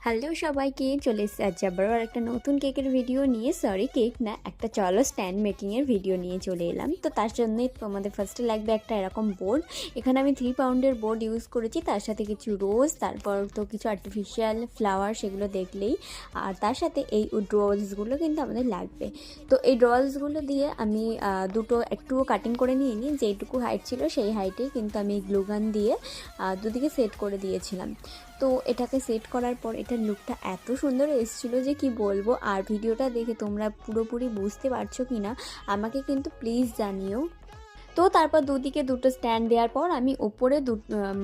Hello সবাইকে, চলে এসেছি আজ আবারও একটা নতুন কেকের ভিডিও নিয়ে। সরি, কেক না, একটা চলো স্ট্যান্ড মেকিংয়ের ভিডিও নিয়ে চলে এলাম। তো তার জন্যই তোমাদের ফার্স্টে লাগবে একটা এরকম বোর্ড। এখানে আমি 3 পাউন্ডের বোর্ড ইউজ করেছি, তার সাথে কিছু রোজ, তারপর তো কিছু আর্টিফিশিয়াল ফ্লাওয়ার, সেগুলো দেখলেই। আর তার সাথে এই ড্রলসগুলো কিন্তু আমাদের লাগবে। তো এই ড্রলসগুলো দিয়ে আমি দুটো একটু কাটিং করে নিয়ে নিই, যেইটুকু হাইট ছিল সেই হাইটেই কিন্তু আমি গ্লুগান দিয়ে দুদিকে সেট করে দিয়েছিলাম। তো এটাকে সেট করার পর এটার লুকটা এত সুন্দর এসেছিলো যে কি বলবো। আর ভিডিওটা দেখে তোমরা পুরোপুরি বুঝতে পারছো কি না আমাকে কিন্তু প্লিজ জানিও। তো তারপর দুদিকে দুটো স্ট্যান্ড দেওয়ার পর আমি ওপরে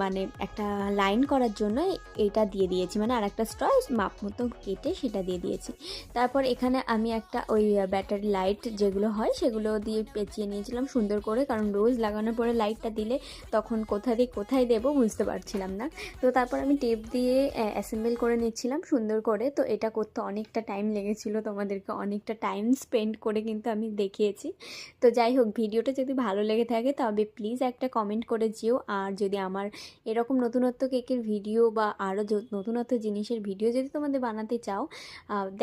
মানে একটা লাইন করার জন্য এইটা দিয়ে দিয়েছি, মানে আর একটা স্ট্র মাপ মতো কেটে সেটা দিয়ে দিয়েছি। তারপর এখানে আমি একটা ওই ব্যাটারি লাইট যেগুলো হয় সেগুলো দিয়ে পেঁচিয়ে নিয়েছিলাম সুন্দর করে, কারণ রোজ লাগানোর পরে লাইটটা দিলে তখন কোথা দিয়ে কোথায় দেবো বুঝতে পারছিলাম না। তো তারপর আমি টেপ দিয়ে অ্যাসেম্বল করে নিচ্ছিলাম সুন্দর করে। তো এটা করতে অনেকটা টাইম লেগেছিলো, তোমাদেরকে অনেকটা টাইম স্পেন্ড করে কিন্তু আমি দেখিয়েছি। তো যাই হোক, ভিডিওটা যদি ভালো লেগে থাকে তবে প্লিজ একটা কমেন্ট করে যেও। আর যদি আমার এরকম নতুনত্ব কেকের ভিডিও বা আরও নতুনত্ব জিনিসের ভিডিও যদি তোমাদের বানাতে চাও,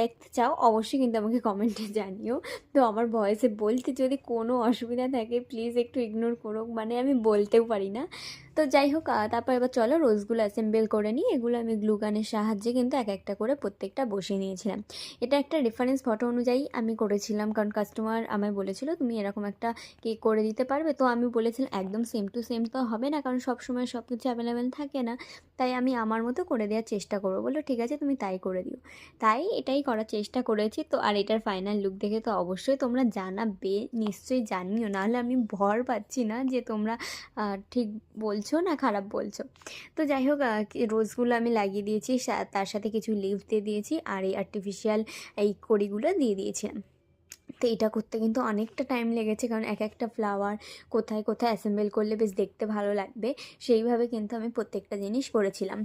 দেখতে চাও, অবশ্যই কিন্তু আমাকে কমেন্টে জানিও। তো আমার ভয়েসে বলতে যদি কোনো অসুবিধা থাকে প্লিজ একটু ইগনোর করো, মানে আমি বলতেও পারি না। তো যাই হোক, তারপর এবার চলো রোজগুলো অ্যাসেম্বল করে নিই। এগুলো আমি গ্লুগানের সাহায্যে কিন্তু এক একটা করে প্রত্যেকটা বসিয়ে নিয়েছিলাম। এটা একটা রেফারেন্স ফটো অনুযায়ী আমি করেছিলাম, কারণ কাস্টমার আমায় বলেছিল তুমি এরকম একটা কেক করে দিতে পারবে। তো আমি বলেছিলাম একদম সেম টু সেম তো হবে না, কারণ সব সময় সব কিছু অ্যাভেলেবেল থাকে না, তাই আমি আমার মতো করে দেওয়ার চেষ্টা করবো। বললো ঠিক আছে, তুমি তাই করে দিও। তাই এটাই করার চেষ্টা করেছি। তো আর এটার ফাইনাল লুক দেখে তো অবশ্যই তোমরা জানাবে, নিশ্চয়ই জানিও, নাহলে আমি ভর পাচ্ছি না যে তোমরা ঠিক বলছো না খারাপ বলছো। তো যাই হোক, রোজগুলো আমি লাগিয়ে দিয়েছি, তার সাথে কিছু লিভ দিয়ে দিয়েছি, আর এই আর্টিফিশিয়াল এই কড়িগুলো দিয়ে দিয়েছিলাম। তো এটা করতে কিন্তু অনেকটা টাইম লেগেছে, কারণ এক একটা ফ্লাওয়ার কোথায় কোথায় অ্যাসেম্বল করলে বেশ দেখতে ভালো লাগবে সেইভাবে কিন্তু আমি প্রত্যেকটা জিনিস করেছিলাম।